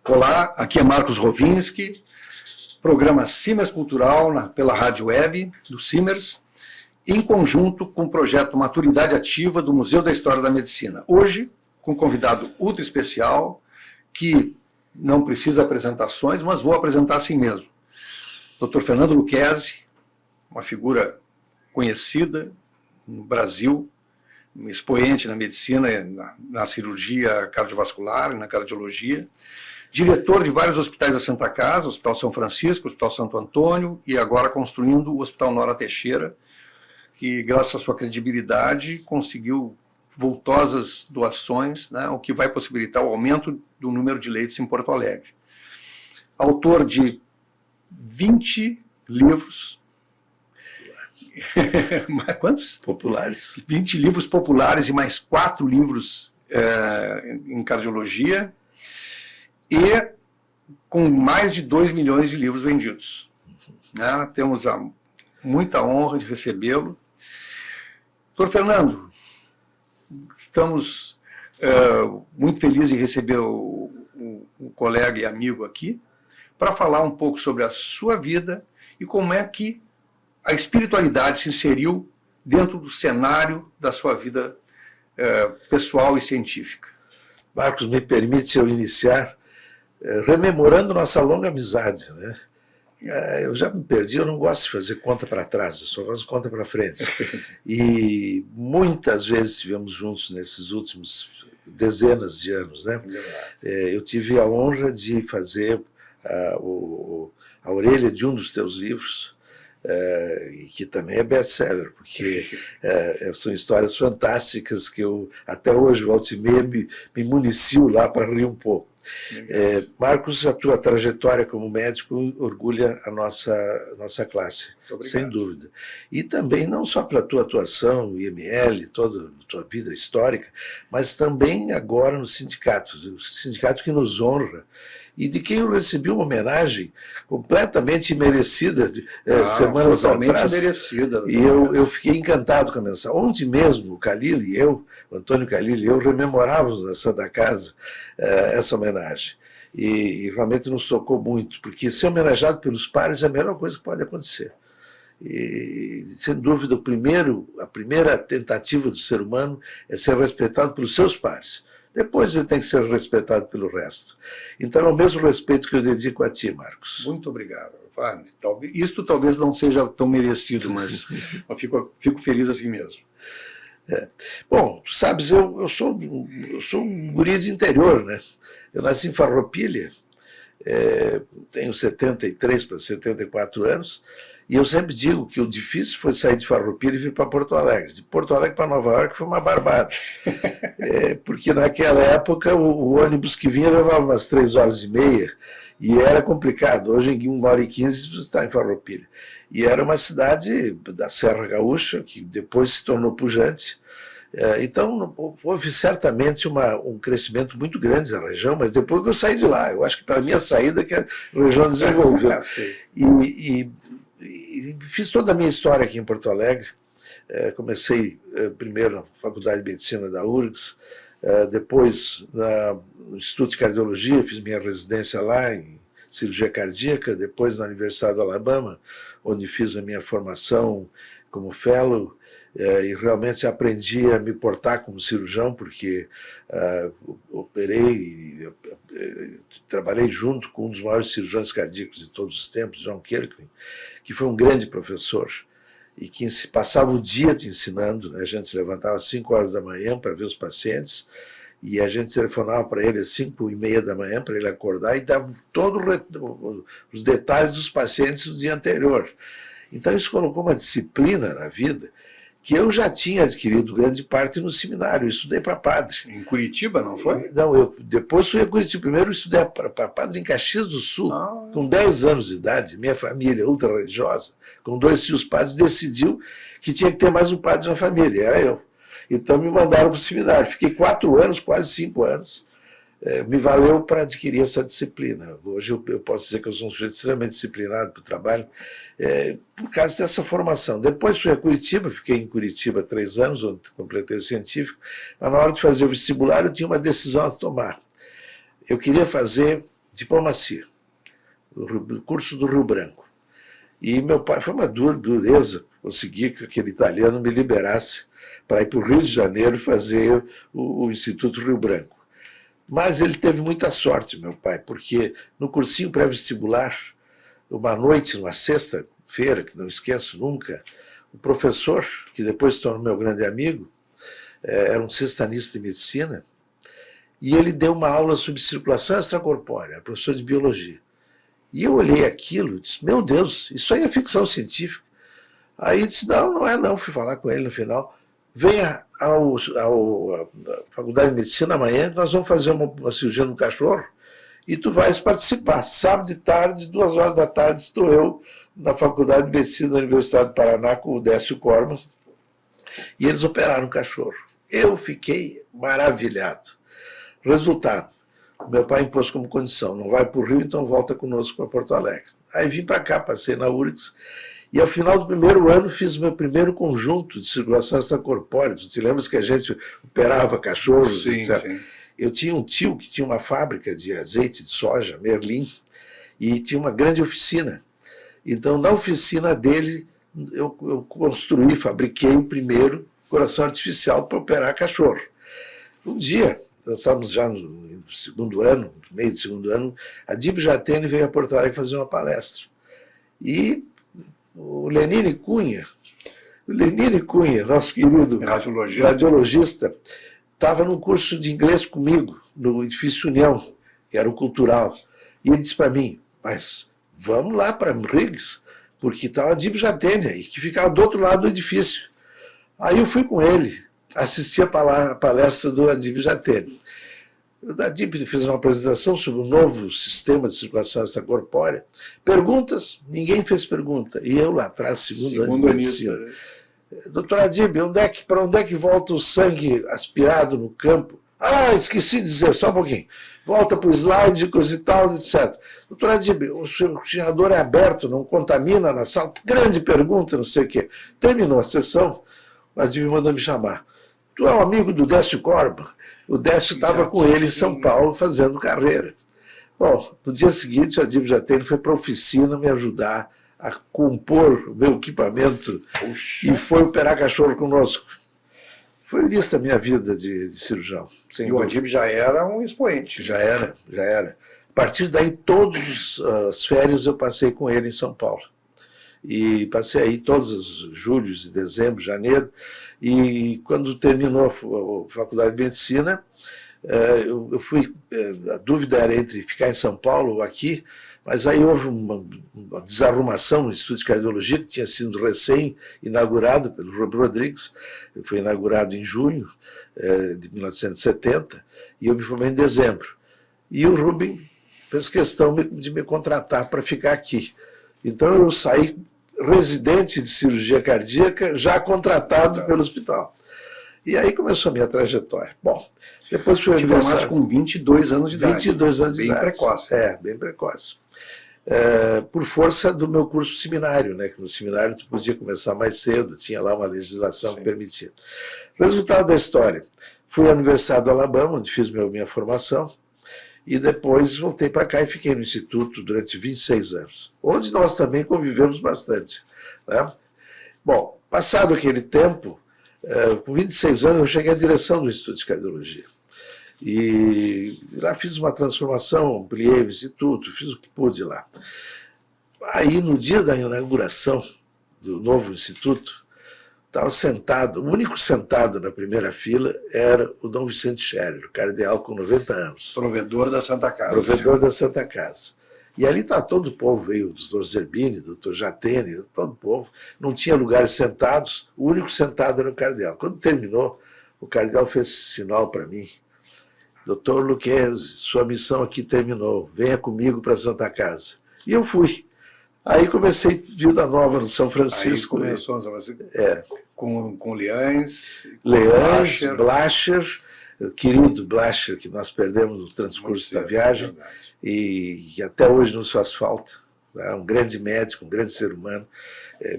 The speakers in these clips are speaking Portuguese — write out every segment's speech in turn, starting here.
Olá, aqui é Marcos Rovinski, programa Simers Cultural pela Rádio Web do Simers, em conjunto com o projeto Maturidade Ativa do Museu da História da Medicina. Hoje, com um convidado ultra especial, que não precisa apresentações, mas vou apresentar assim mesmo. Dr. Fernando Lucchesi, uma figura conhecida no Brasil, um expoente na medicina, na cirurgia cardiovascular e na cardiologia, diretor de vários hospitais da Santa Casa, Hospital São Francisco, Hospital Santo Antônio, e agora construindo o Hospital Nora Teixeira, que, graças à sua credibilidade, conseguiu vultosas doações, né, o que vai possibilitar o aumento do número de leitos em Porto Alegre. Autor de 20 livros. Quantos? Populares. 20 livros populares e mais 4 livros em cardiologia, e com mais de 2 milhões de livros vendidos. Né? Temos muita honra de recebê-lo. Doutor Fernando, estamos muito felizes em receber o colega e amigo aqui para falar um pouco sobre a sua vida e como é que a espiritualidade se inseriu dentro do cenário da sua vida pessoal e científica. Marcos, me permite eu iniciar rememorando nossa longa amizade, né? Eu já me perdi, eu não gosto de fazer conta para trás, eu só faço conta para frente. E muitas vezes estivemos juntos nesses últimos dezenas de anos, né? Eu tive a honra de fazer a orelha de um dos teus livros, que também é best-seller, porque são histórias fantásticas que eu até hoje, volta e meia, me municio lá para rir um pouco. Marcos, a tua trajetória como médico orgulha a nossa classe, sem dúvida. E também não só pela tua atuação, IML, toda a tua vida histórica, mas também agora no sindicato, o sindicato que nos honra, e de quem eu recebi uma homenagem completamente merecida semanas atrás. Merecida. E eu fiquei encantado com a mensagem. Ontem mesmo, o Calil e eu, o Antônio Calil e eu, rememorávamos na Santa Casa essa homenagem. E realmente nos tocou muito, porque ser homenageado pelos pares é a melhor coisa que pode acontecer. E, sem dúvida, a primeira tentativa do ser humano é ser respeitado pelos seus pares. Depois ele tem que ser respeitado pelo resto. Então é o mesmo respeito que eu dedico a ti, Marcos. Muito obrigado. Isto talvez não seja tão merecido, mas eu fico feliz assim mesmo. Bom, tu sabes, eu sou um guri de interior, né? Eu nasci em Farroupilha, tenho 73 para 74 anos, e eu sempre digo que o difícil foi sair de Farroupilha e vir para Porto Alegre. De Porto Alegre para Nova York foi uma barbada. Porque naquela época o ônibus que vinha levava umas 3 horas e meia e era complicado. Hoje em 1 hora e 15 você está em Farroupilha. E era uma cidade da Serra Gaúcha que depois se tornou pujante. Então houve certamente um crescimento muito grande da região, mas depois que eu saí de lá, eu acho que para mim a saída que a região desenvolveu. E fiz toda a minha história aqui em Porto Alegre. Comecei primeiro na Faculdade de Medicina da URGS, depois no Instituto de Cardiologia, fiz minha residência lá em cirurgia cardíaca, depois na Universidade do Alabama, onde fiz a minha formação como fellow, e realmente aprendi a me portar como cirurgião, porque operei e trabalhei junto com um dos maiores cirurgiões cardíacos de todos os tempos, John Kirkland, que foi um grande professor e que passava o dia te ensinando, né? A gente se levantava às 5 horas da manhã para ver os pacientes e a gente telefonava para ele às 5h30 da manhã para ele acordar e dava todos os detalhes dos pacientes do dia anterior. Então isso colocou uma disciplina na vida que eu já tinha adquirido grande parte no seminário. Eu estudei para padre. Em Curitiba, não foi? Não, eu depois fui a Curitiba. Primeiro eu estudei para padre em Caxias do Sul, com 10 anos de idade. Minha família, ultra-religiosa, com 2 filhos padres, decidiu que tinha que ter mais um padre na família, era eu. Então me mandaram para o seminário. Fiquei 4 anos, quase 5 anos. Me valeu para adquirir essa disciplina. Hoje eu posso dizer que eu sou um sujeito extremamente disciplinado para o trabalho, por causa dessa formação. Depois fui a Curitiba, fiquei em Curitiba 3 anos, onde completei o científico, mas na hora de fazer o vestibular eu tinha uma decisão a tomar. Eu queria fazer diplomacia, o curso do Rio Branco. E meu pai, foi uma dureza conseguir que aquele italiano me liberasse para ir para o Rio de Janeiro fazer o Instituto Rio Branco. Mas ele teve muita sorte, meu pai, porque no cursinho pré-vestibular, uma noite, numa sexta-feira, que não esqueço nunca, o professor, que depois se tornou meu grande amigo, era um sextanista de medicina, e ele deu uma aula sobre circulação extracorpórea, professor de biologia. E eu olhei aquilo e disse, meu Deus, isso aí é ficção científica. Aí disse, não é não, fui falar com ele no final, venha à Faculdade de Medicina amanhã, nós vamos fazer uma cirurgia no cachorro, e tu vais participar. Sábado de tarde, 2 horas da tarde, estou eu na Faculdade de Medicina da Universidade do Paraná com o Décio Corman, e eles operaram o cachorro. Eu fiquei maravilhado. Resultado, meu pai impôs como condição, não vai para o Rio, então volta conosco para Porto Alegre. Aí vim para cá, passei na URGS, e ao final do primeiro ano fiz meu primeiro conjunto de circulação extracorpórea. Tu te lembras que a gente operava cachorros, sim, etc. Sim. Eu tinha um tio que tinha uma fábrica de azeite de soja, Merlin, e tinha uma grande oficina. Então, na oficina dele, eu construí, fabriquei o primeiro coração artificial para operar cachorro. Um dia, nós estávamos já no segundo ano, no meio do segundo ano, a Dib Jatene veio a Porto Alegre fazer uma palestra. E o Lenine Cunha, nosso querido radiologista, estava num curso de inglês comigo, no edifício União, que era o cultural. E ele disse para mim, mas vamos lá para Riggs, porque estava a Dib Jatene aí, que ficava do outro lado do edifício. Aí eu fui com ele, assisti a palestra do Adib Jatene. O Adib fez uma apresentação sobre o novo sistema de circulação extracorpórea. Perguntas, ninguém fez pergunta. E eu lá atrás, segundo ano de medicina. Doutor Adib, para onde é que volta o sangue aspirado no campo? Ah, esqueci de dizer, só um pouquinho. Volta para o slide, coisa e tal, etc. Doutor Adib, o oxigenador é aberto, não contamina na sala? Grande pergunta, não sei o quê. Terminou a sessão, o Adib mandou me chamar. Tu é um amigo do Décio Corman? O Décio estava com ele em São Paulo fazendo carreira. Bom, no dia seguinte, o Adib Jatene foi para a oficina me ajudar a compor o meu equipamento. Puxa. E foi operar cachorro conosco. Foi isso a minha vida de cirurgião. E o Adib já era um expoente. Já era. A partir daí, todas as férias eu passei com ele em São Paulo. E passei aí todos os julhos, de dezembro, janeiro. E quando terminou a Faculdade de Medicina, eu fui. A dúvida era entre ficar em São Paulo ou aqui, mas aí houve uma desarrumação no Instituto de Cardiologia, que tinha sido recém-inaugurado pelo Rubem Rodrigues. Foi inaugurado em junho de 1970, e eu me formei em dezembro. E o Rubem fez questão de me contratar para ficar aqui. Então eu saí residente de cirurgia cardíaca, já contratado pelo hospital. E aí começou a minha trajetória. Bom, depois fui aniversário com 22 anos de idade. 22 anos de idade. Bem precoce. Bem precoce. Por força do meu curso seminário, né? Que no seminário tu podia começar mais cedo, tinha lá uma legislação que permitia. Resultado da história. Fui à Universidade do Alabama, onde fiz minha formação, e depois voltei para cá e fiquei no Instituto durante 26 anos, onde nós também convivemos bastante. Né? Bom, passado aquele tempo, com 26 anos eu cheguei à direção do Instituto de Cardiologia. E lá fiz uma transformação, ampliei o Instituto, fiz o que pude lá. Aí, no dia da inauguração do novo Instituto, estava sentado, o único sentado na primeira fila era o Dom Vicente Scherer, o cardeal com 90 anos. Provedor da Santa Casa. Provedor da Santa Casa. E ali está todo o povo, veio o doutor Zerbini, o doutor Jatene, todo o povo. Não tinha lugares sentados, o único sentado era o cardeal. Quando terminou, o cardeal fez sinal para mim. Doutor Lucchesi, sua missão aqui terminou, venha comigo para a Santa Casa. E eu fui. Aí comecei Vida Nova no São Francisco. Aí começou com Leães, Blacher, o querido Blacher, que nós perdemos no transcurso da viagem, e até hoje nos faz falta. tá? Um grande médico, um grande ser humano.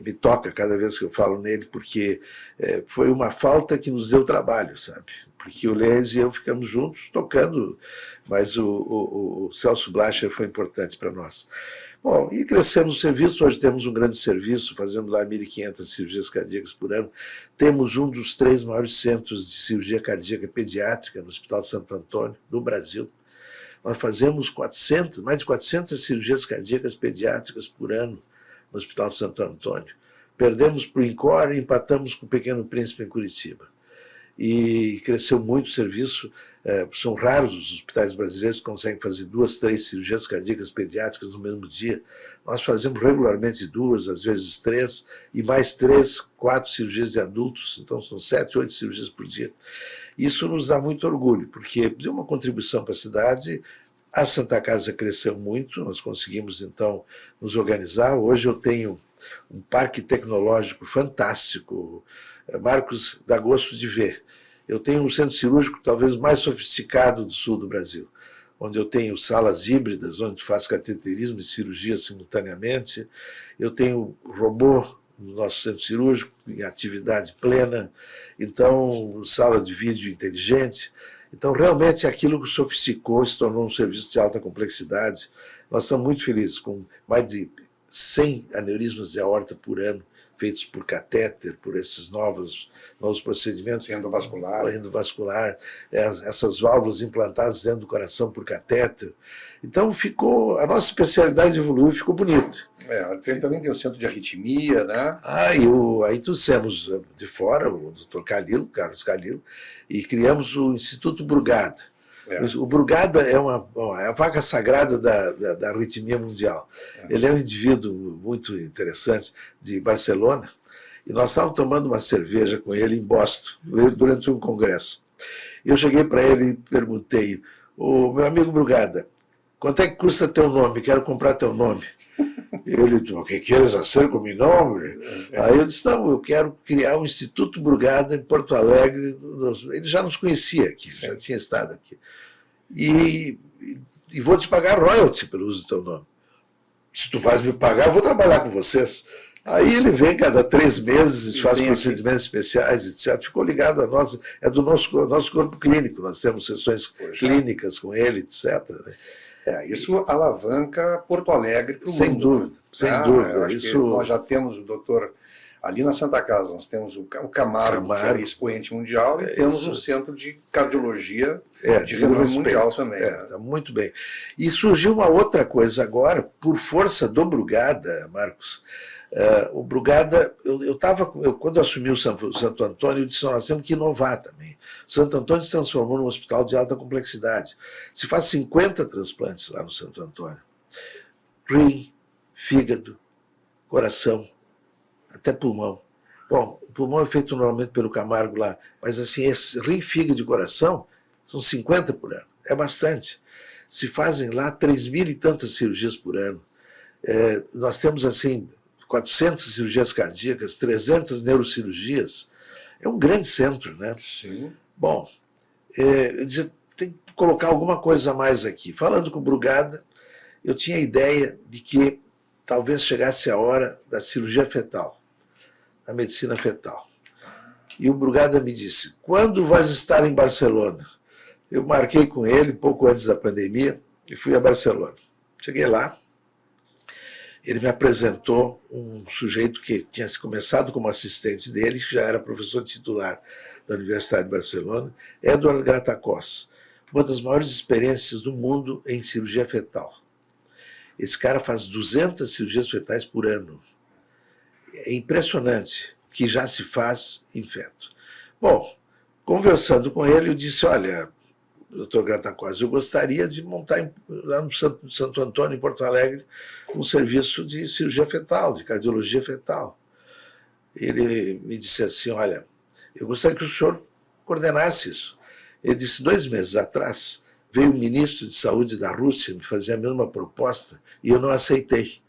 Me toca cada vez que eu falo nele, porque foi uma falta que nos deu trabalho, sabe? Porque o Lenz e eu ficamos juntos tocando, mas o Celso Blacher foi importante para nós. Bom, e crescemos o serviço, hoje temos um grande serviço, fazendo lá 1.500 cirurgias cardíacas por ano. Temos um dos 3 maiores centros de cirurgia cardíaca pediátrica no Hospital Santo Antônio, no Brasil. Nós fazemos mais de 400 cirurgias cardíacas pediátricas por ano no Hospital Santo Antônio. Perdemos para o INCOR e empatamos com o Pequeno Príncipe em Curitiba. E cresceu muito o serviço. São raros os hospitais brasileiros que conseguem fazer 2, 3 cirurgias cardíacas pediátricas no mesmo dia. Nós fazemos regularmente 2, às vezes 3, e mais 3, 4 cirurgias de adultos, então são 7, 8 cirurgias por dia. Isso nos dá muito orgulho, porque deu uma contribuição para a cidade. A Santa Casa cresceu muito, nós conseguimos então nos organizar. Hoje eu tenho um parque tecnológico fantástico, Marcos, dá gosto de ver. Eu tenho um centro cirúrgico talvez mais sofisticado do sul do Brasil, onde eu tenho salas híbridas, onde faço cateterismo e cirurgia simultaneamente. Eu tenho robô no nosso centro cirúrgico em atividade plena, então sala de vídeo inteligente. Então realmente aquilo que sofisticou se tornou um serviço de alta complexidade. Nós estamos muito felizes com mais de 100 aneurismas de aorta por ano, feitos por catéter, por esses novos procedimentos. Endovascular, essas válvulas implantadas dentro do coração por catéter. Então a nossa especialidade evoluiu e ficou bonita. Também tem o centro de arritmia, né? Aí trouxemos de fora o Dr. Carlos Calilo, e criamos o Instituto Brugada. O Brugada é a vaca sagrada da arritmia mundial. Ele é um indivíduo muito interessante, de Barcelona, e nós estávamos tomando uma cerveja com ele em Boston, durante um congresso. Eu cheguei para ele e perguntei: meu amigo Brugada, quanto é que custa teu nome? Quero comprar teu nome. Ele disse: o que queres fazer com meu nome? Aí eu disse: não, eu quero criar um Instituto Brugada em Porto Alegre. Ele já nos conhecia aqui, já tinha estado aqui. E vou te pagar royalty pelo uso do teu nome. Se tu vais me pagar, eu vou trabalhar com vocês. Aí ele vem cada 3 meses, faz procedimentos especiais, etc. Ficou ligado a nós, é do nosso corpo clínico, nós temos sessões clínicas com ele, etc. Isso alavanca Porto Alegre para o mundo. Sem dúvida, sem dúvida. Nós já temos o doutor, ali na Santa Casa, nós temos o Camargo, que é expoente mundial, e temos um centro de cardiologia de renome mundial também. Tá muito bem. E surgiu uma outra coisa agora, por força do Brugada, Marcos. O Brugada, quando eu assumi o Santo Antônio, eu disse: nós temos que inovar também. O Santo Antônio se transformou num hospital de alta complexidade. Se faz 50 transplantes lá no Santo Antônio. Rim, fígado, coração, até pulmão. Bom, o pulmão é feito normalmente pelo Camargo lá, mas assim, esse rim, fígado e coração são 50 por ano. É bastante. Se fazem lá 3.000 e tantas cirurgias por ano. Nós temos assim 400 cirurgias cardíacas, 300 neurocirurgias. É um grande centro, né? Sim. Bom, eu dizia, tem que colocar alguma coisa a mais aqui. Falando com o Brugada, eu tinha a ideia de que talvez chegasse a hora da cirurgia fetal, da medicina fetal. E o Brugada me disse: quando vais estar em Barcelona? Eu marquei com ele pouco antes da pandemia e fui a Barcelona. Cheguei lá. Ele me apresentou um sujeito que tinha começado como assistente dele, que já era professor titular da Universidade de Barcelona, Edward Gratacós, uma das maiores experiências do mundo em cirurgia fetal. Esse cara faz 200 cirurgias fetais por ano. É impressionante o que já se faz em feto. Bom, conversando com ele, eu disse: olha, doutor Gratacós, eu gostaria de montar lá no Santo Antônio, em Porto Alegre, um serviço de cirurgia fetal, de cardiologia fetal. Ele me disse assim: olha, eu gostaria que o senhor coordenasse isso. Ele disse: 2 meses atrás, veio o ministro de saúde da Rússia me fazer a mesma proposta e eu não aceitei.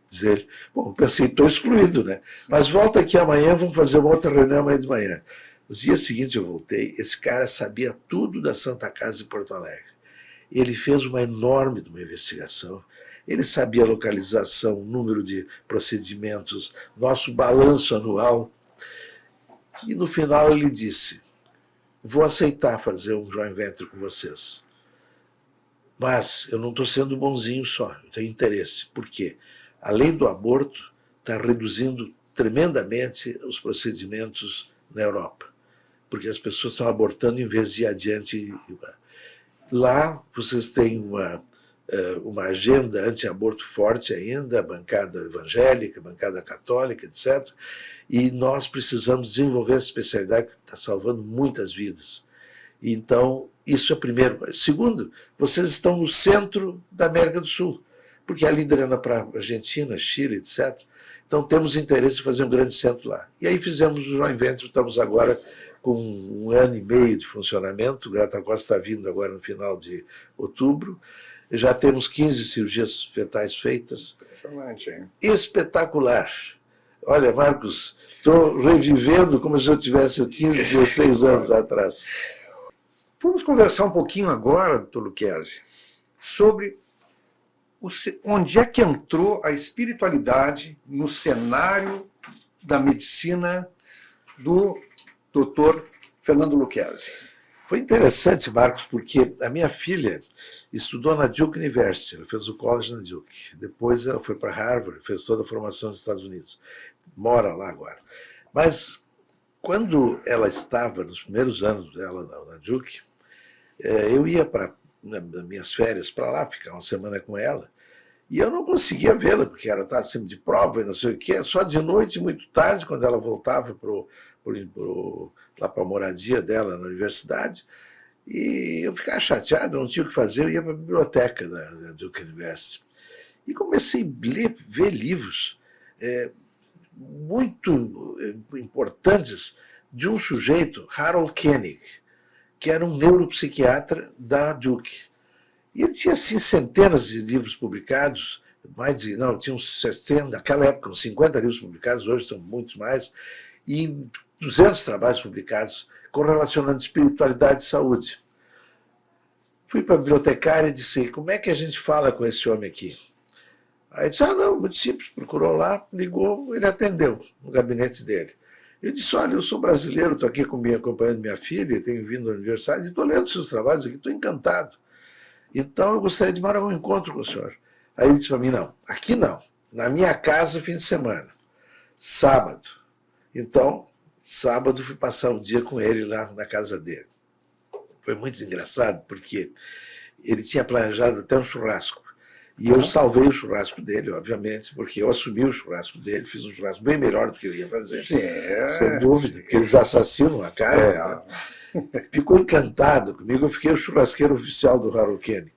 Diz ele. Bom, eu pensei: estou excluído, né? Mas volta aqui amanhã, vamos fazer uma outra reunião amanhã de manhã. Nos dias seguintes eu voltei, esse cara sabia tudo da Santa Casa de Porto Alegre. Ele fez uma enorme investigação. ele sabia a localização, o número de procedimentos, nosso balanço anual. E no final ele disse, vou aceitar fazer um joint venture com vocês. Mas eu não estou sendo bonzinho só, eu tenho interesse. Por quê? A lei do aborto está reduzindo tremendamente os procedimentos na Europa. Porque as pessoas estão abortando em vez de ir adiante. Lá vocês têm uma agenda anti-aborto forte ainda, bancada evangélica, bancada católica, etc. E nós precisamos desenvolver essa especialidade que está salvando muitas vidas. Então, isso é o primeiro. Segundo, vocês estão no centro da América do Sul, porque é liderando para a Argentina, Chile, etc. Então, temos interesse em fazer um grande centro lá. E aí fizemos o joint venture, estamos agora com 1 ano e meio de funcionamento, o Grata Costa está vindo agora no final de outubro, já temos 15 cirurgias fetais feitas. Impressionante, hein? Espetacular. Olha, Marcos, estou revivendo como se eu tivesse 15, 16 anos atrás. Vamos conversar um pouquinho agora, doutor Lucchesi, sobre onde é que entrou a espiritualidade no cenário da medicina do doutor Fernando Lucchesi. Foi interessante, Marcos, porque a minha filha estudou na Duke University, ela fez o college na Duke. Depois ela foi para Harvard, fez toda a formação nos Estados Unidos. Mora lá agora. Mas, quando ela estava, nos primeiros anos dela na Duke, eu ia para minhas férias para lá, ficar uma semana com ela, e eu não conseguia vê-la, porque ela estava sempre de prova e não sei o quê, só de noite, muito tarde, quando ela voltava lá para a moradia dela na universidade, e eu ficava chateado, não tinha o que fazer, eu ia para a biblioteca da Duke University. E comecei a ver livros muito importantes de um sujeito, Harold Koenig, que era um neuropsiquiatra da Duke. E ele tinha assim, centenas de livros publicados, tinha uns 60, naquela época, uns 50 livros publicados, hoje são muitos mais, e 200 trabalhos publicados correlacionando espiritualidade e saúde. Fui para a bibliotecária e disse, como é que a gente fala com esse homem aqui? Aí disse, não, muito simples, procurou lá, ligou, ele atendeu no gabinete dele. Eu disse, olha, eu sou brasileiro, estou aqui acompanhando minha filha, tenho vindo ao aniversário, e estou lendo seus trabalhos aqui, estou encantado. Então eu gostaria de marcar um encontro com o senhor. Aí ele disse para mim, não, aqui não, na minha casa, fim de semana, sábado. Então, sábado fui passar o dia com ele lá na casa dele. Foi muito engraçado, porque ele tinha planejado até um churrasco. E eu salvei o churrasco dele, obviamente, porque eu assumi o churrasco dele, fiz um churrasco bem melhor do que ele ia fazer. Sem dúvida, porque eles assassinam a carne. Ficou encantado comigo, eu fiquei o churrasqueiro oficial do Harold Koenig.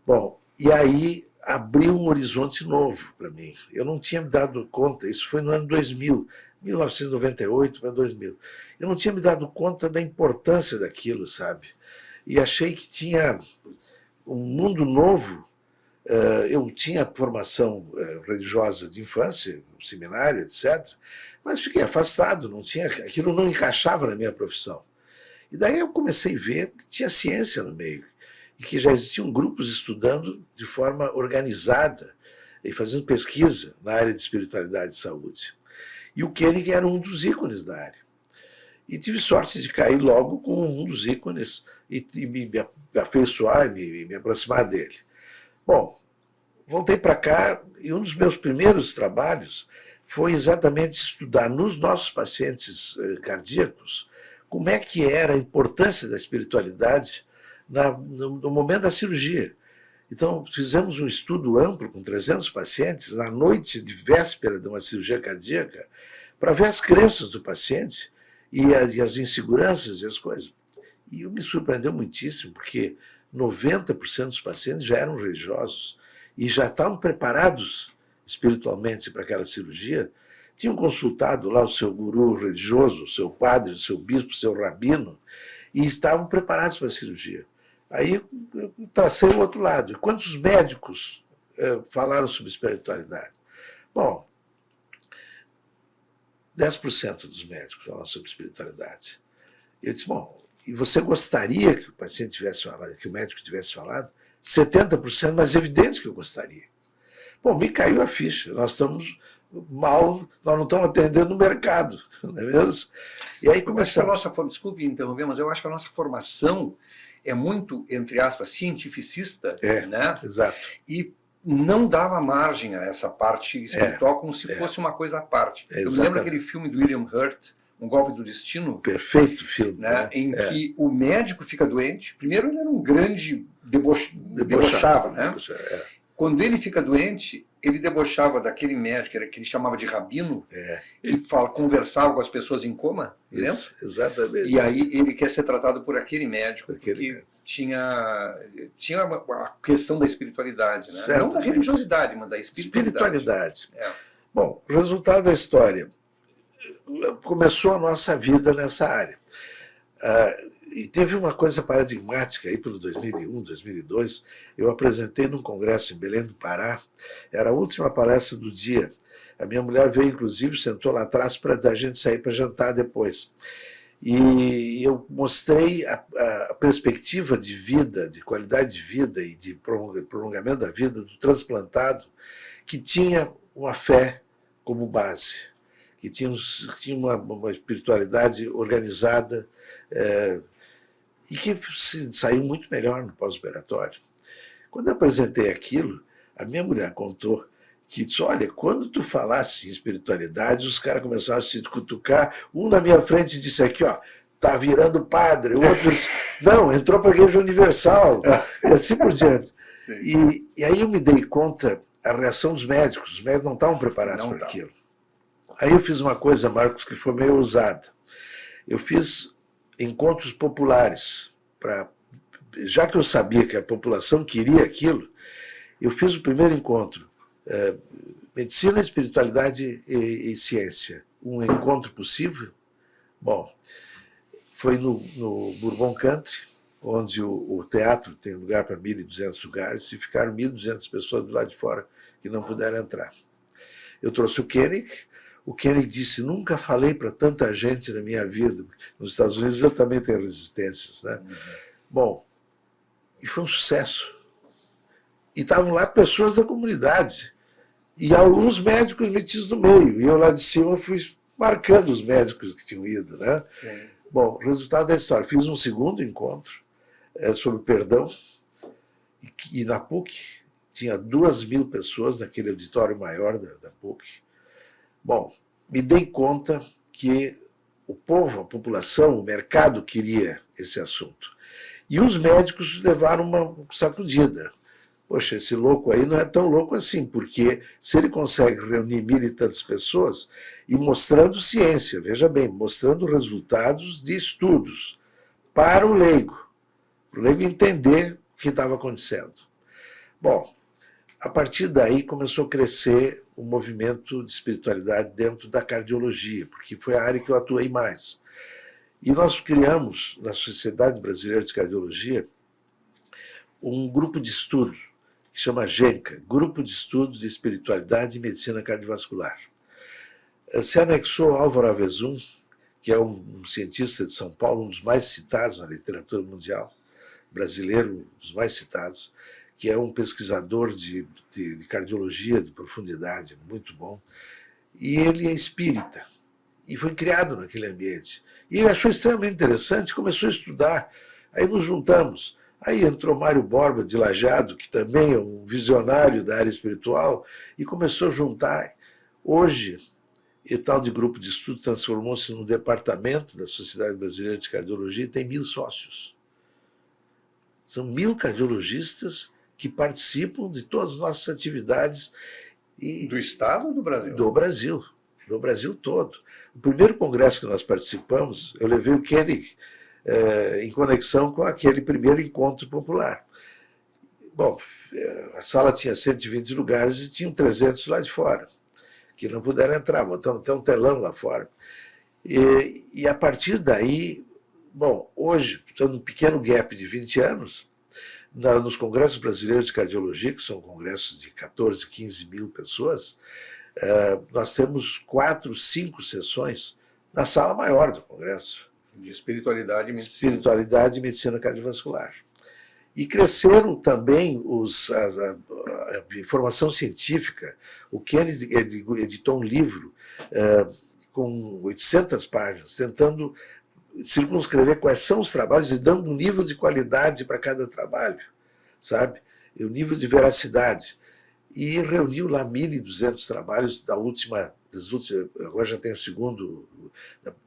Bom, e aí abriu um horizonte novo para mim. Eu não tinha me dado conta, isso foi no ano 2000, 1998 para 2000. Eu não tinha me dado conta da importância daquilo, sabe? E achei que tinha um mundo novo. Eu tinha formação religiosa de infância, seminário, etc., mas fiquei afastado, aquilo não encaixava na minha profissão. E daí eu comecei a ver que tinha ciência no meio, e que já existiam grupos estudando de forma organizada e fazendo pesquisa na área de espiritualidade e saúde. E o Koenig era um dos ícones da área. E tive sorte de cair logo com um dos ícones e me afeiçoar e me aproximar dele. Bom, voltei para cá e um dos meus primeiros trabalhos foi exatamente estudar nos nossos pacientes cardíacos como é que era a importância da espiritualidade no momento da cirurgia. Então, fizemos um estudo amplo com 300 pacientes na noite de véspera de uma cirurgia cardíaca para ver as crenças do paciente e as inseguranças e as coisas. E me surpreendeu muitíssimo, porque 90% dos pacientes já eram religiosos e já estavam preparados espiritualmente para aquela cirurgia, tinham consultado lá o seu guru religioso, o seu padre, o seu bispo, o seu rabino, e estavam preparados para a cirurgia. Aí eu tracei o outro lado. E quantos médicos falaram sobre espiritualidade? Bom, 10% dos médicos falaram sobre espiritualidade. Eu disse, bom, e você gostaria que o paciente tivesse falado, que o médico tivesse falado? 70%, mas é evidente que eu gostaria. Bom, me caiu a ficha. Nós estamos mal, nós não estamos atendendo o mercado, não é mesmo? E aí começamos. Desculpe interromper, mas eu acho que a nossa formação é muito, entre aspas, cientificista, né? Exato. E não dava margem a essa parte espiritual como se fosse uma coisa à parte. Eu me lembro daquele filme do William Hurt, Um Golpe do Destino. Perfeito filme. Né? Em que o médico fica doente. Primeiro, ele era um grande debochava, né? Quando ele fica doente, ele debochava daquele médico que ele chamava de rabino, que conversava com as pessoas em coma, Isso, exatamente. E aí ele quer ser tratado por aquele médico, que tinha a questão da espiritualidade, né? Não da religiosidade, mas da espiritualidade. Bom, o resultado da história. Começou a nossa vida nessa área. E teve uma coisa paradigmática aí pelo 2001, 2002. Eu apresentei num congresso em Belém do Pará, era a última palestra do dia. A minha mulher veio, inclusive, sentou lá atrás para a gente sair para jantar depois. E eu mostrei a perspectiva de vida, de qualidade de vida e de prolongamento da vida do transplantado, que tinha uma fé como base, que tinha uma espiritualidade organizada, e que saiu muito melhor no pós-operatório. Quando eu apresentei aquilo, a minha mulher contou que disse, olha, quando tu falasse em espiritualidade, os caras começaram a se cutucar, um na minha frente disse aqui, ó, tá virando padre, o outro disse, não, entrou para a Igreja Universal, e assim por diante. E aí eu me dei conta a reação dos médicos, os médicos não estavam preparados para aquilo. Aí eu fiz uma coisa, Marcos, que foi meio ousada. Eu fiz encontros populares, já que eu sabia que a população queria aquilo, eu fiz o primeiro encontro, Medicina, Espiritualidade e Ciência, um encontro possível. Bom, foi no Bourbon Country, onde o teatro tem lugar para 1.200 lugares, e ficaram 1.200 pessoas do lado de fora que não puderam entrar. Eu trouxe o Koenig disse, nunca falei para tanta gente na minha vida. Nos Estados Unidos eu também tenho resistências, né? Bom, e foi um sucesso. E estavam lá pessoas da comunidade, e alguns médicos metidos no meio, e eu lá de cima fui marcando os médicos que tinham ido, né? Sim. Bom, resultado da história, fiz um segundo encontro sobre perdão, e na PUC tinha 2.000 pessoas naquele auditório maior da PUC. Bom, me dei conta que o povo, a população, o mercado queria esse assunto. E os médicos levaram uma sacudida. Poxa, esse louco aí não é tão louco assim, porque se ele consegue reunir 1.000 e tantas pessoas e mostrando ciência, veja bem, mostrando resultados de estudos para o leigo entender o que estava acontecendo. Bom, a partir daí começou a crescer o movimento de espiritualidade dentro da cardiologia, porque foi a área que eu atuei mais. E nós criamos, na Sociedade Brasileira de Cardiologia, um grupo de estudo, que chama GENCA, Grupo de Estudos de Espiritualidade e Medicina Cardiovascular. Se anexou Álvaro Avezum, que é um cientista de São Paulo, um dos mais citados na literatura mundial, brasileiro, um dos mais citados, que é um pesquisador de cardiologia de profundidade, muito bom, e ele é espírita, e foi criado naquele ambiente. E ele achou extremamente interessante, começou a estudar, aí nos juntamos. Aí entrou Mário Borba, de Lajeado, que também é um visionário da área espiritual, e começou a juntar. Hoje, o tal de grupo de estudo transformou-se num departamento da Sociedade Brasileira de Cardiologia e tem 1.000 sócios. São 1.000 cardiologistas que participam de todas as nossas atividades. Do Estado ou do Brasil? Do Brasil todo. O primeiro congresso que nós participamos, eu levei o Koenig em conexão com aquele primeiro encontro popular. Bom, a sala tinha 120 lugares e tinham 300 lá de fora, que não puderam entrar, botamos até um telão lá fora. E a partir daí, bom, hoje, estando um pequeno gap de 20 anos, nos congressos brasileiros de cardiologia, que são congressos de 14, 15 mil pessoas, nós temos 4, 5 sessões na sala maior do congresso. De espiritualidade e medicina. Espiritualidade e medicina cardiovascular. E cresceram também informação científica. O Kennedy editou um livro com 800 páginas, tentando circunscrever quais são os trabalhos e dando níveis de qualidade para cada trabalho, sabe? E o nível de veracidade. E reuniu lá 1.200 trabalhos agora já tem o segundo,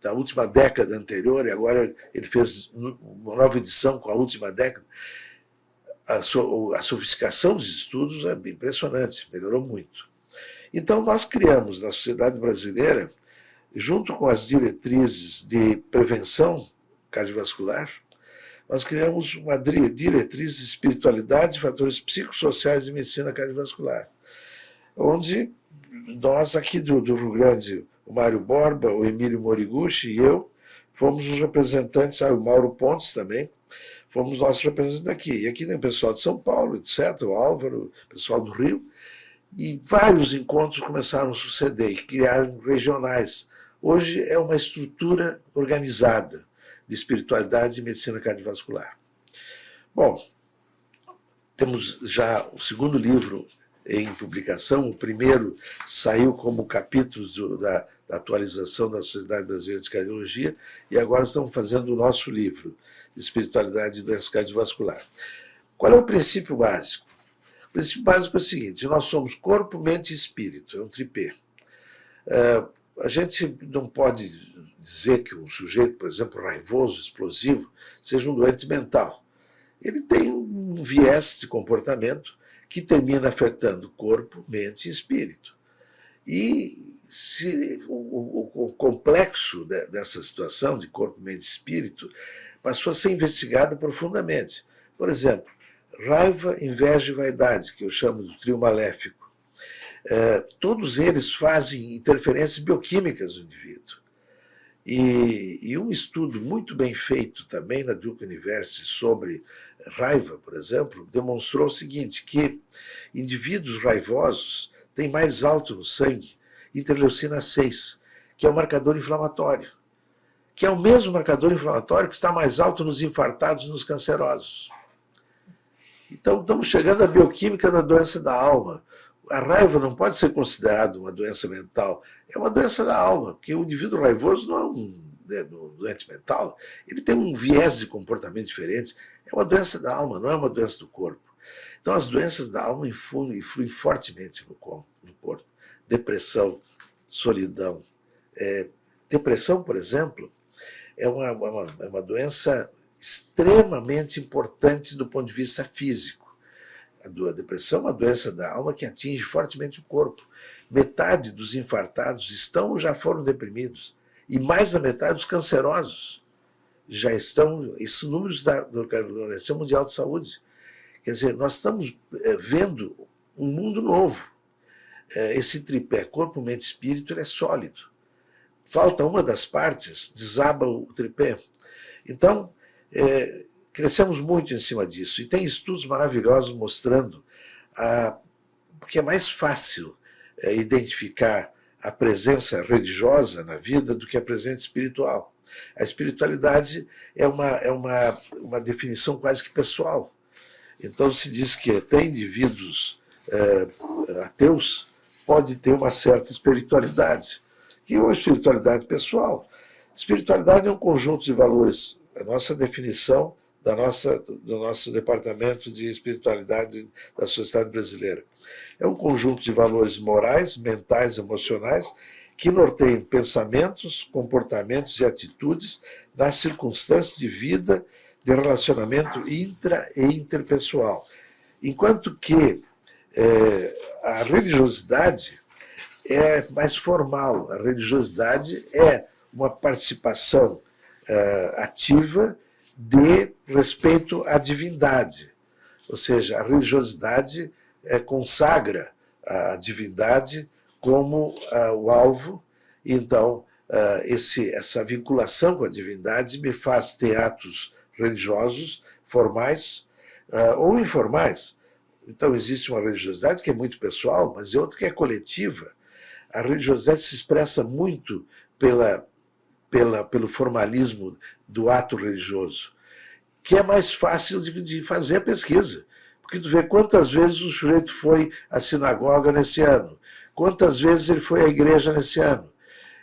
da última década anterior, e agora ele fez uma nova edição com a última década. A sofisticação dos estudos é impressionante, melhorou muito. Então, nós criamos na sociedade brasileira, junto com as diretrizes de prevenção cardiovascular, nós criamos uma diretriz de espiritualidade e fatores psicossociais de medicina cardiovascular, onde nós aqui do Rio Grande, o Mário Borba, o Emílio Moriguchi e eu, fomos os representantes, o Mauro Pontes também, fomos nossos representantes daqui. E aqui tem o pessoal de São Paulo, etc., o Álvaro, o pessoal do Rio, e vários encontros começaram a suceder e criaram regionais. Hoje é uma estrutura organizada de espiritualidade e medicina cardiovascular. Bom, temos já o segundo livro em publicação, o primeiro saiu como capítulos da atualização da Sociedade Brasileira de Cardiologia, e agora estamos fazendo o nosso livro de espiritualidade e doença cardiovascular. Qual é o princípio básico? O princípio básico é o seguinte: nós somos corpo, mente e espírito, é um tripé. A gente não pode dizer que um sujeito, por exemplo, raivoso, explosivo, seja um doente mental. Ele tem um viés de comportamento que termina afetando corpo, mente e espírito. E o complexo dessa situação de corpo, mente e espírito passou a ser investigado profundamente. Por exemplo, raiva, inveja e vaidade, que eu chamo do trio maléfico. Todos eles fazem interferências bioquímicas no indivíduo. E um estudo muito bem feito também na Duke University sobre raiva, por exemplo, demonstrou o seguinte, que indivíduos raivosos têm mais alto no sangue interleucina 6, que é um marcador inflamatório, que é o mesmo marcador inflamatório que está mais alto nos infartados e nos cancerosos. Então, estamos chegando à bioquímica da doença da alma. A raiva não pode ser considerada uma doença mental, é uma doença da alma, porque o indivíduo raivoso não é um doente mental, ele tem um viés de comportamento diferente, é uma doença da alma, não é uma doença do corpo. Então, as doenças da alma influem fortemente no corpo. Depressão, solidão. Depressão, por exemplo, é uma doença extremamente importante do ponto de vista físico. A depressão é uma doença da alma que atinge fortemente o corpo. Metade dos infartados estão ou já foram deprimidos. E mais da metade dos cancerosos já estão, esses números da Organização Mundial de Saúde. Quer dizer, nós estamos vendo um mundo novo. Esse tripé, corpo, mente e espírito, ele é sólido. Falta uma das partes, desaba o tripé. Então, crescemos muito em cima disso. E tem estudos maravilhosos mostrando que é mais fácil identificar a presença religiosa na vida do que a presença espiritual. A espiritualidade é uma definição quase que pessoal. Então se diz que até indivíduos ateus pode ter uma certa espiritualidade, que é uma espiritualidade pessoal. Espiritualidade é um conjunto de valores. A nossa definição do nosso departamento de espiritualidade da sociedade brasileira. É um conjunto de valores morais, mentais, emocionais, que norteiam pensamentos, comportamentos e atitudes nas circunstâncias de vida, de relacionamento intra e interpessoal. Enquanto que a religiosidade é mais formal. A religiosidade é uma participação ativa de respeito à divindade. Ou seja, a religiosidade consagra a divindade como o alvo, e então essa vinculação com a divindade me faz ter atos religiosos formais ou informais. Então existe uma religiosidade que é muito pessoal, mas outra que é coletiva. A religiosidade se expressa muito pelo formalismo do ato religioso, que é mais fácil de fazer a pesquisa, porque tu vê quantas vezes o sujeito foi à sinagoga nesse ano, quantas vezes ele foi à igreja nesse ano.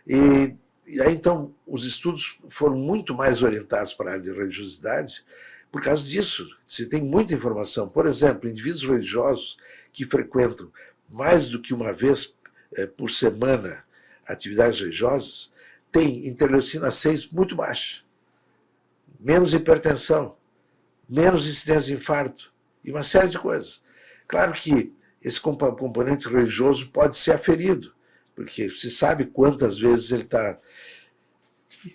E aí, então, os estudos foram muito mais orientados para a área de religiosidade por causa disso. Se tem muita informação. Por exemplo, indivíduos religiosos que frequentam mais do que uma vez por semana atividades religiosas têm interleucina 6 muito baixa, menos hipertensão, menos incidência de infarto e uma série de coisas. Claro que esse componente religioso pode ser aferido, porque se sabe quantas vezes ele está.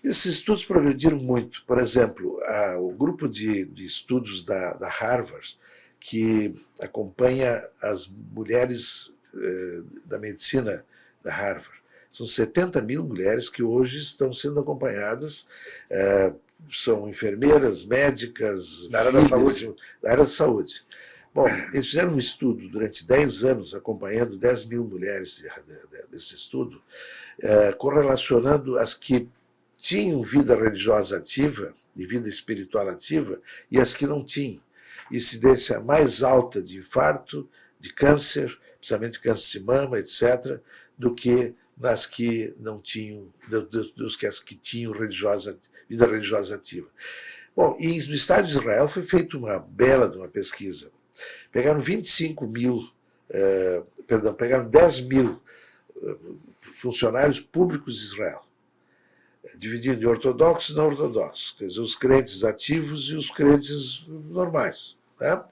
Esses estudos progrediram muito. Por exemplo, o grupo de estudos da Harvard, que acompanha as mulheres da medicina da Harvard. São 70 mil mulheres que hoje estão sendo acompanhadas, são enfermeiras, médicas, da área da saúde. Da área da saúde. Bom, eles fizeram um estudo durante 10 anos, acompanhando 10 mil mulheres desse estudo, correlacionando as que tinham vida religiosa ativa e vida espiritual ativa e as que não tinham. Incidência mais alta de infarto, de câncer, principalmente câncer de mama, etc., do que nas que não tinham, dos que as que tinham vida religiosa ativa. Bom, e no Estado de Israel foi feita uma bela de uma pesquisa. Pegaram 25 mil, pegaram 10 mil funcionários públicos de Israel, dividindo em ortodoxos e não ortodoxos, quer dizer, os crentes ativos e os crentes normais. Tá?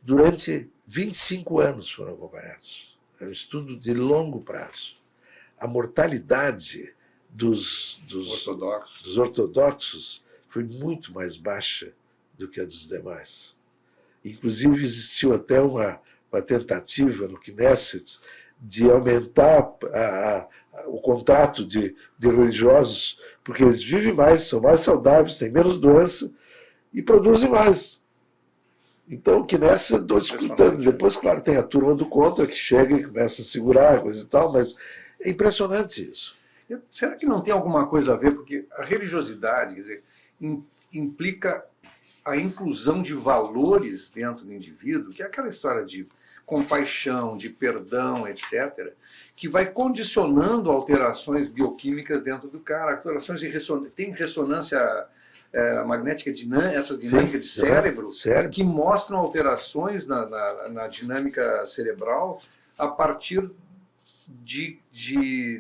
Durante 25 anos foram acompanhados. É um estudo de longo prazo. A mortalidade dos ortodoxos foi muito mais baixa do que a dos demais. Inclusive, existiu até uma tentativa no Knesset de aumentar o contrato de religiosos, porque eles vivem mais, são mais saudáveis, têm menos doença e produzem mais. Então, o Knesset estou disputando. Depois, claro, tem a turma do contra que chega e começa a segurar coisa e tal, mas é impressionante isso. Será que não tem alguma coisa a ver? Porque a religiosidade, quer dizer, implica a inclusão de valores dentro do indivíduo, que é aquela história de compaixão, de perdão, etc., que vai condicionando alterações bioquímicas dentro do cara, alterações de tem ressonância magnética, essa dinâmica de cérebro, que mostram alterações na dinâmica cerebral a partir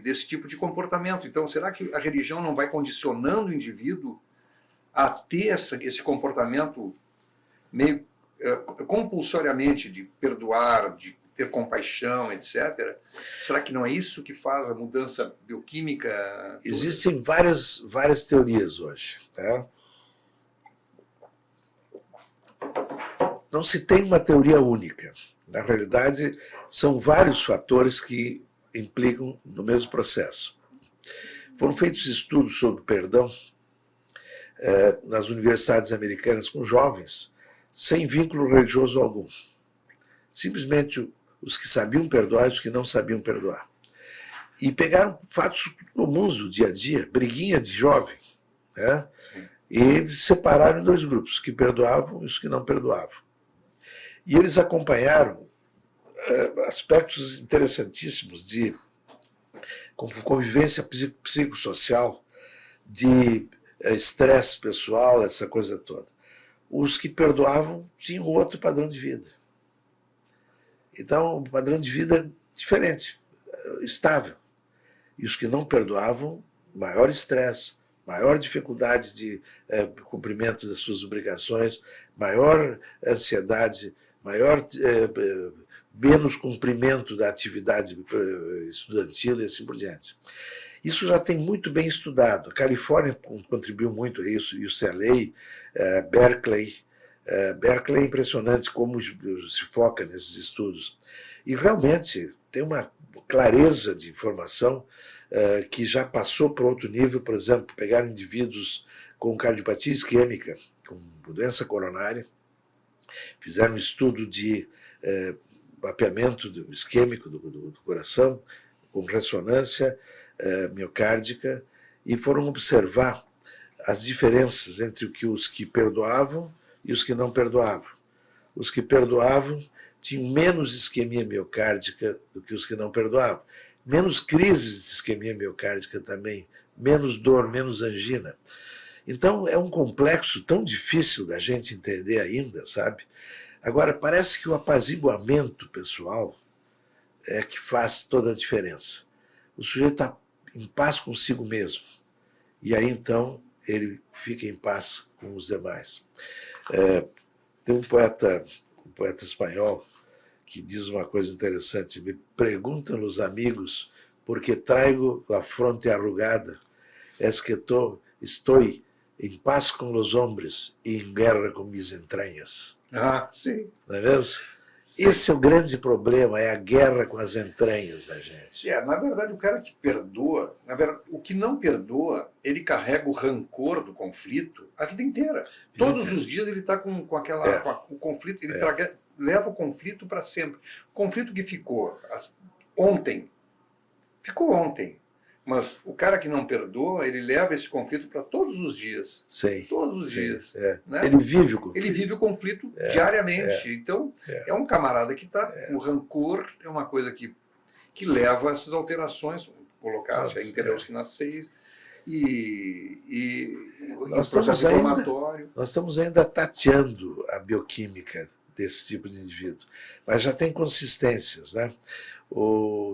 desse tipo de comportamento. Então, será que a religião não vai condicionando o indivíduo a ter esse comportamento meio compulsoriamente de perdoar, de ter compaixão, etc. Será que não é isso que faz a mudança bioquímica? Existem várias teorias hoje. Tá? Não se tem uma teoria única. Na realidade, são vários fatores que implicam no mesmo processo. Foram feitos estudos sobre perdão nas universidades americanas com jovens, sem vínculo religioso algum. Simplesmente os que sabiam perdoar e os que não sabiam perdoar. E pegaram fatos comuns do dia a dia, briguinha de jovem, né? E separaram em 2 grupos, os que perdoavam e os que não perdoavam. E eles acompanharam aspectos interessantíssimos de convivência psicossocial, de estresse pessoal, essa coisa toda. Os que perdoavam tinham outro padrão de vida. Então, um padrão de vida diferente, estável. E os que não perdoavam, maior estresse, maior dificuldade de cumprimento das suas obrigações, maior ansiedade, menos cumprimento da atividade estudantil e assim por diante. Isso já tem muito bem estudado. A Califórnia contribuiu muito a isso, e o UCLA, Berkeley. Berkeley é impressionante como se foca nesses estudos. E realmente tem uma clareza de informação que já passou para outro nível. Por exemplo, pegaram indivíduos com cardiopatia isquêmica, com doença coronária, fizeram um estudo de mapeamento isquêmico do coração, com ressonância miocárdica, e foram observar as diferenças entre os que perdoavam e os que não perdoavam. os que perdoavam tinham menos isquemia miocárdica do que os que não perdoavam. Menos crises de isquemia miocárdica também, menos dor, menos angina. Então é um complexo tão difícil da gente entender ainda, sabe? Agora, parece que o apaziguamento pessoal é que faz toda a diferença. O sujeito está em paz consigo mesmo. E aí, então, ele fica em paz com os demais. Tem um poeta espanhol que diz uma coisa interessante. Me perguntam os amigos por que traigo a fronte arrugada. Es que estou em paz com os homens e em guerra com minhas entranhas. Ah, sim. Não é mesmo? Esse é o grande problema, é a guerra com as entranhas da gente. Na verdade, o cara que perdoa, na verdade, o que não perdoa, ele carrega o rancor do conflito a vida inteira. Todos os dias ele está com o conflito, ele leva o conflito para sempre. O conflito que ficou ontem, mas o cara que não perdoa, ele leva esse conflito para todos os dias. Sim. Todos os dias. Né? Ele vive o conflito. Ele vive o conflito diariamente. Então, é um camarada que está... O rancor é uma coisa que leva a essas alterações, colocadas, a interleucina 6 e o processo inflamatório. Nós estamos ainda tateando a bioquímica desse tipo de indivíduo, mas já tem consistências, né?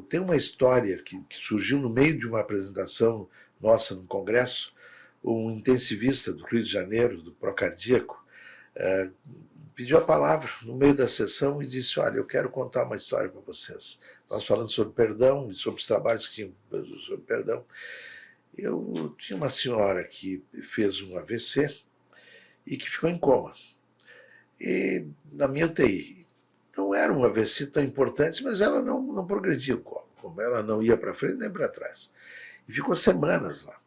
Tem uma história que surgiu no meio de uma apresentação nossa no Congresso. Um intensivista do Rio de Janeiro, do Procardíaco, pediu a palavra no meio da sessão e disse: olha, eu quero contar uma história para vocês. Nós falando sobre perdão e sobre os trabalhos que tinham sobre perdão. Eu tinha uma senhora que fez um AVC e que ficou em coma. E na minha UTI. Não era um AVC tão importante, mas ela não progredia o coma. Ela não ia para frente nem para trás. E ficou semanas lá.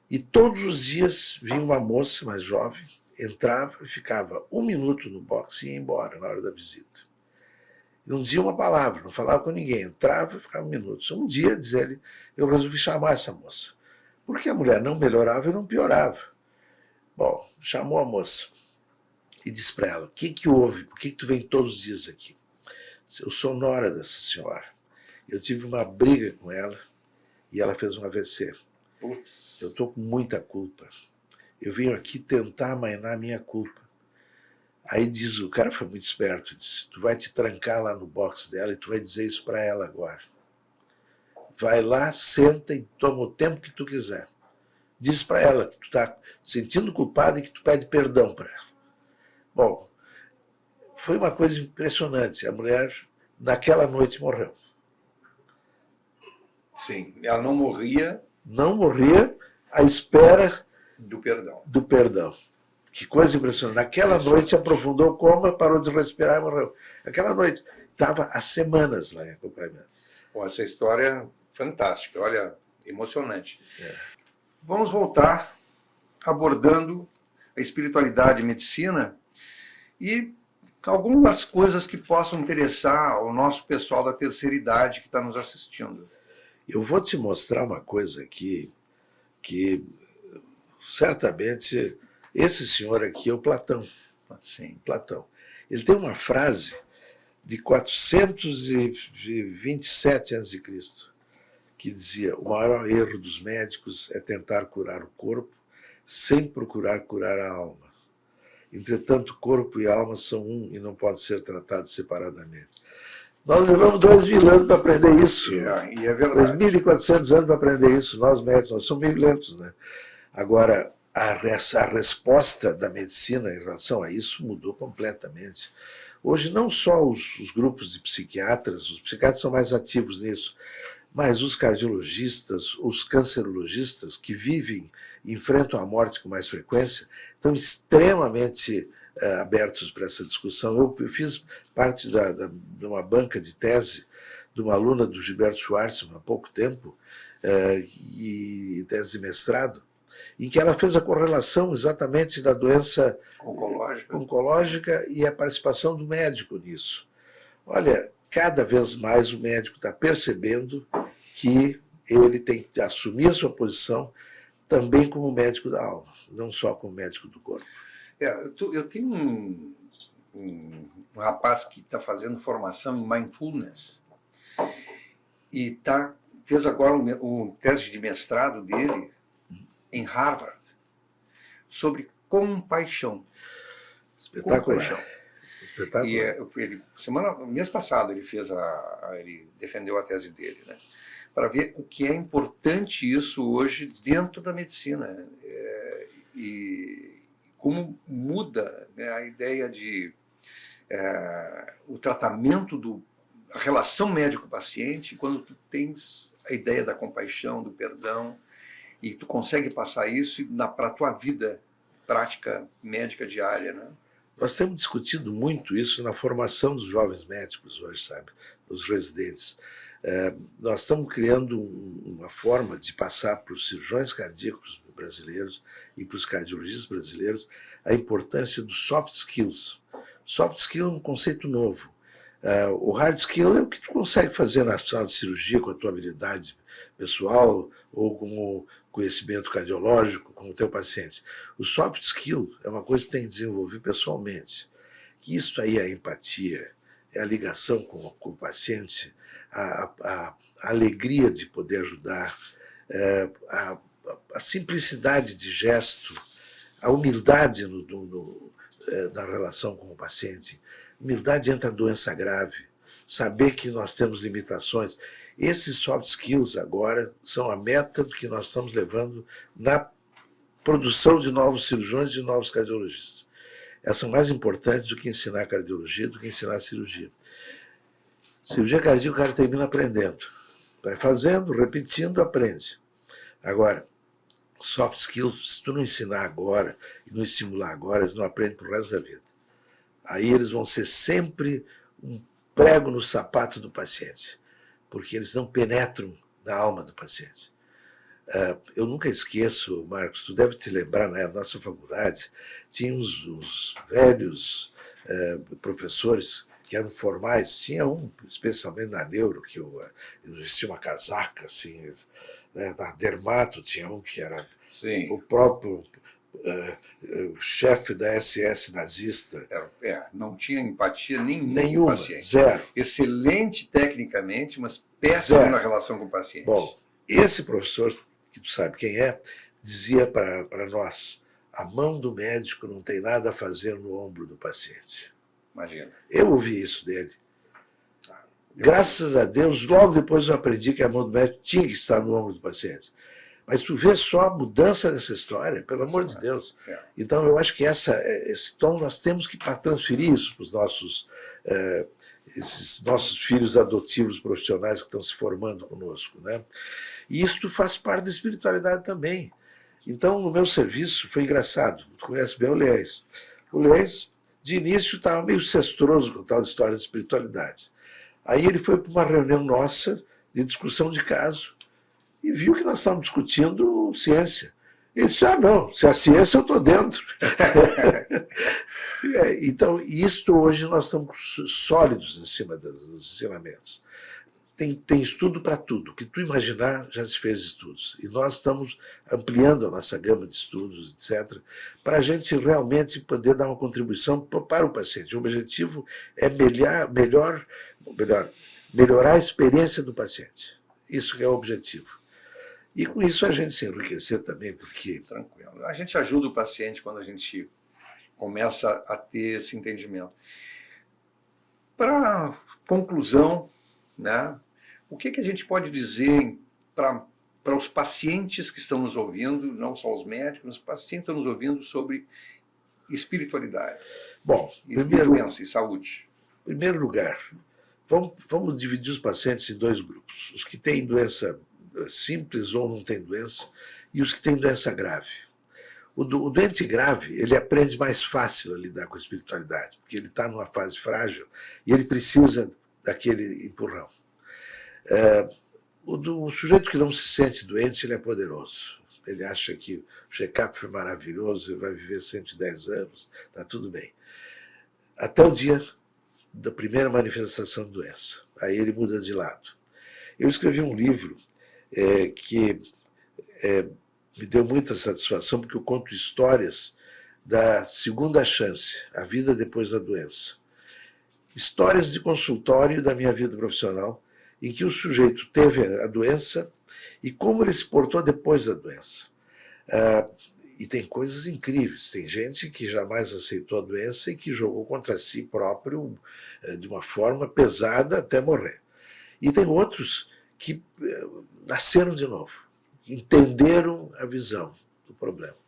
E todos os dias vinha uma moça mais jovem, entrava e ficava 1 minuto no box e ia embora na hora da visita. Não dizia uma palavra, não falava com ninguém. Entrava e ficava 1 minuto. Um dia, diz ele, eu resolvi chamar essa moça. Porque a mulher não melhorava e não piorava. Bom, chamou a moça. E disse para ela: o que houve? Por que tu vem todos os dias aqui? Eu sou nora dessa senhora. Eu tive uma briga com ela e ela fez um AVC. Putz. Eu estou com muita culpa. Eu venho aqui tentar amainar a minha culpa. Aí diz, o cara foi muito esperto, disse: tu vai te trancar lá no box dela e tu vai dizer isso para ela agora. Vai lá, senta e toma o tempo que tu quiser. Diz para ela que tu está te sentindo culpado e que tu pede perdão para ela. Bom, foi uma coisa impressionante. A mulher, naquela noite, morreu. Sim, ela não morria. Não morria à espera do perdão. Que coisa impressionante. Naquela noite aprofundou o coma, parou de respirar e morreu. Aquela noite. Estava há semanas lá em acompanhamento. Bom, essa história é fantástica, olha, emocionante. Vamos voltar abordando a espiritualidade e medicina e algumas coisas que possam interessar o nosso pessoal da terceira idade que está nos assistindo. Eu vou te mostrar uma coisa aqui que certamente esse senhor aqui é o Platão. Sim. Platão. Ele tem uma frase de 427 a.C. que dizia: o maior erro dos médicos é tentar curar o corpo sem procurar curar a alma. Entretanto, corpo e alma são um e não podem ser tratados separadamente. Nós levamos 2.000 anos para aprender isso. E é verdade. 2.400 anos para aprender isso. Nós médicos, nós somos meio lentos, né? Agora, a resposta da medicina em relação a isso mudou completamente. Hoje, não só os grupos de psiquiatras, os psiquiatras são mais ativos nisso, mas os cardiologistas, os cancerologistas que vivem, enfrentam a morte com mais frequência, estão extremamente abertos para essa discussão. Eu fiz parte de uma banca de tese de uma aluna do Gilberto Schwartzman há pouco tempo, e tese de mestrado, em que ela fez a correlação exatamente da doença oncológica e a participação do médico nisso. Olha, cada vez mais o médico está percebendo que ele tem que assumir a sua posição também como médico da alma, não só como médico do corpo. Eu tenho um rapaz que está fazendo formação em mindfulness e fez agora o tese de mestrado dele em Harvard sobre compaixão. Espetacular. Compaixão. Espetacular. Mês passado ele ele defendeu a tese dele, né? Para ver o que é importante isso hoje dentro da medicina, e como muda, né, a ideia de o tratamento a relação médico-paciente quando tu tens a ideia da compaixão, do perdão, e tu consegue passar isso para a tua vida prática médica diária, né? Nós temos discutido muito isso na formação dos jovens médicos hoje, sabe? Os residentes. Nós estamos criando uma forma de passar para os cirurgiões cardíacos brasileiros e para os cardiologistas brasileiros a importância dos soft skills. Soft skill é um conceito novo. O hard skill é o que tu consegue fazer na sala de cirurgia com a tua habilidade pessoal ou com o conhecimento cardiológico com o teu paciente. O soft skill é uma coisa que tem que desenvolver pessoalmente. Que isso aí é a empatia, é a ligação com o paciente, a alegria de poder ajudar, a simplicidade de gesto, a humildade na relação com o paciente. Humildade entra a doença grave, saber que nós temos limitações. Esses soft skills agora são a meta do que nós estamos levando na produção de novos cirurgiões e novos cardiologistas. Elas são mais importantes do que ensinar cardiologia, do que ensinar cirurgia. Cirurgia cardíaca o cara termina aprendendo. Vai fazendo, repetindo, aprende. Agora, soft skills, se tu não ensinar agora e não estimular agora, eles não aprendem pro resto da vida. Aí eles vão ser sempre um prego no sapato do paciente, porque eles não penetram na alma do paciente. Eu nunca esqueço, Marcos, tu deve te lembrar, né, na nossa faculdade, tinha uns velhos professores que eram formais, tinha um, especialmente na neuro, que eu vestia uma casaca, assim, né, na dermato tinha um que era Sim. o próprio chefe da SS nazista. Não tinha empatia nenhuma Nenhuma, com o paciente. Zero. Excelente tecnicamente, mas péssimo na relação com o paciente. Bom, esse professor, que tu sabe quem é, dizia para nós: a mão do médico não tem nada a fazer no ombro do paciente. Imagina. Eu ouvi isso dele. Graças a Deus, logo depois eu aprendi que a mão do médico tinha que estar no ombro do paciente. Mas tu vê só a mudança dessa história, pelo amor de Deus. Então eu acho que esse tom nós temos que transferir isso para os esses nossos filhos adotivos profissionais que estão se formando conosco, né? E isso faz parte da espiritualidade também. Então, no meu serviço, foi engraçado. Tu conhece bem o Leés. O Leés, de início, estava meio cestroso com tal história de espiritualidade. Aí ele foi para uma reunião nossa de discussão de caso e viu que nós estávamos discutindo ciência. Ele disse: não, se é ciência eu estou dentro. Então, isto hoje nós estamos sólidos em cima dos ensinamentos. Tem estudo para tudo. O que tu imaginar, já se fez estudos. E nós estamos ampliando a nossa gama de estudos, etc., para a gente realmente poder dar uma contribuição para o paciente. O objetivo é melhorar a experiência do paciente. Isso que é o objetivo. E com isso a gente se enriquecer também, porque... Tranquilo. A gente ajuda o paciente quando a gente começa a ter esse entendimento. Para conclusão, né, o que a gente pode dizer para os pacientes que estão nos ouvindo, não só os médicos, mas os pacientes que estão nos ouvindo sobre espiritualidade? Bom, doença e saúde. Em primeiro lugar, vamos dividir os pacientes em dois grupos. Os que têm doença simples ou não têm doença, e os que têm doença grave. O doente grave, ele aprende mais fácil a lidar com a espiritualidade, porque ele está numa fase frágil e ele precisa daquele empurrão. O sujeito que não se sente doente, ele é poderoso. Ele acha que o check-up foi maravilhoso, ele vai viver 110 anos, está tudo bem. Até o dia da primeira manifestação de doença. Aí ele muda de lado. Eu escrevi um livro que me deu muita satisfação, porque eu conto histórias da segunda chance, a vida depois da doença. Histórias de consultório da minha vida profissional, em que o sujeito teve a doença e como ele se portou depois da doença. E tem coisas incríveis. Tem gente que jamais aceitou a doença e que jogou contra si próprio de uma forma pesada até morrer. E tem outros que nasceram de novo, entenderam a visão do problema.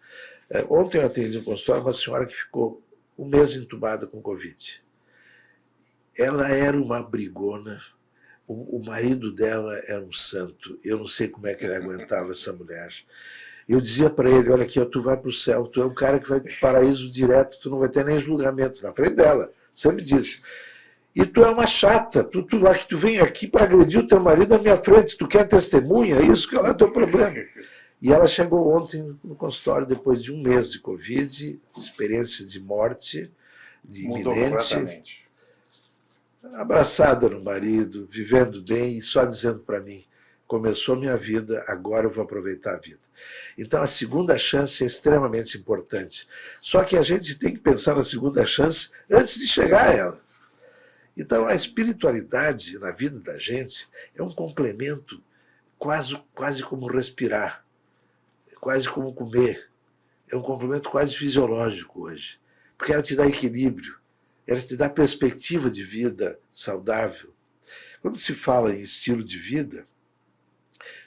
Ontem eu atendi um consultório uma senhora que ficou um mês entubada com Covid. Ela era uma brigona, o marido dela era um santo, eu não sei como é que ele aguentava essa mulher. Eu dizia para ele, olha aqui, tu vai para o céu, tu é um cara que vai para o paraíso direto, tu não vai ter nem julgamento na frente dela. Sempre disse. E tu é uma chata, tu vem aqui para agredir o teu marido na minha frente, tu quer testemunha, é isso que é o teu problema. E ela chegou ontem no consultório, depois de um mês de Covid, experiência de morte, de iminente, abraçada no marido, vivendo bem e só dizendo para mim, começou minha vida, agora eu vou aproveitar a vida. Então a segunda chance é extremamente importante. Só que a gente tem que pensar na segunda chance antes de chegar a ela. Então a espiritualidade na vida da gente é um complemento quase como respirar, quase como comer. É um complemento quase fisiológico hoje, porque ela te dá equilíbrio, ela te dá perspectiva de vida saudável. Quando se fala em estilo de vida,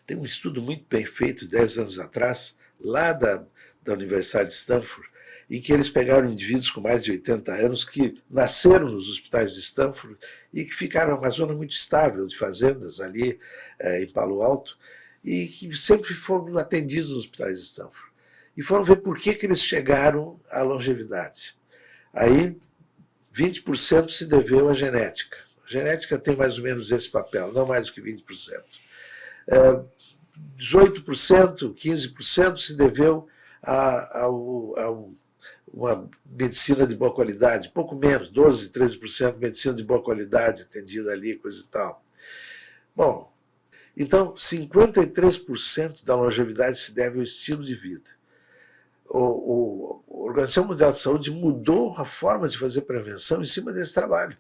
tem um estudo muito bem feito 10 anos atrás, lá da Universidade de Stanford, em que eles pegaram indivíduos com mais de 80 anos que nasceram nos hospitais de Stanford e que ficaram numa zona muito estável de fazendas ali em Palo Alto e que sempre foram atendidos nos hospitais de Stanford. E foram ver por que eles chegaram à longevidade. Aí, 20% se deveu à genética. A genética tem mais ou menos esse papel, não mais do que 20%. 18%, 15% se deveu a uma medicina de boa qualidade, pouco menos, 12%, 13% medicina de boa qualidade atendida ali, coisa e tal. Bom, então 53% da longevidade se deve ao estilo de vida. A Organização Mundial de Saúde mudou a forma de fazer prevenção em cima desse trabalho.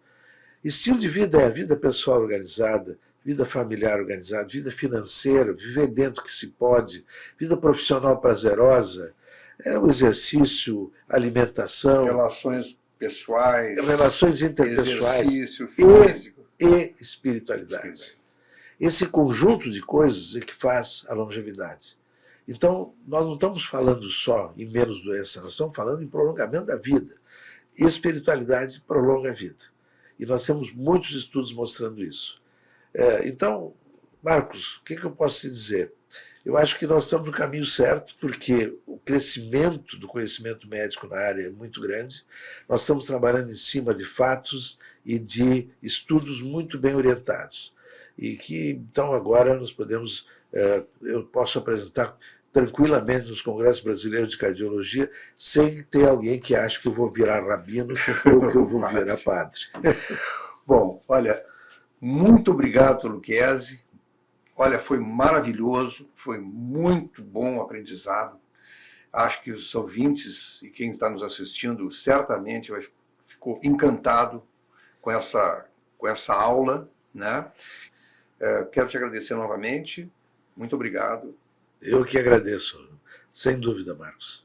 Estilo de vida é a vida pessoal organizada, vida familiar organizada, vida financeira, viver dentro que se pode, vida profissional prazerosa, o exercício, alimentação, relações pessoais, relações interpessoais, exercício físico e espiritualidade. Esse conjunto de coisas é que faz a longevidade. Então, nós não estamos falando só em menos doença, nós estamos falando em prolongamento da vida. Espiritualidade prolonga a vida. E nós temos muitos estudos mostrando isso. Então, Marcos, o que eu posso te dizer? Eu acho que nós estamos no caminho certo, porque o crescimento do conhecimento médico na área é muito grande. Nós estamos trabalhando em cima de fatos e de estudos muito bem orientados. E que, então, agora nós podemos, eu posso apresentar tranquilamente nos congressos brasileiros de cardiologia, sem ter alguém que ache que eu vou virar rabino ou que eu vou virar padre. Bom, olha, muito obrigado, Lucchesi. Olha, foi maravilhoso, foi muito bom o aprendizado. Acho que os ouvintes e quem está nos assistindo certamente ficou encantado com essa aula, né? Quero te agradecer novamente. Muito obrigado. Eu que agradeço, sem dúvida, Marcos.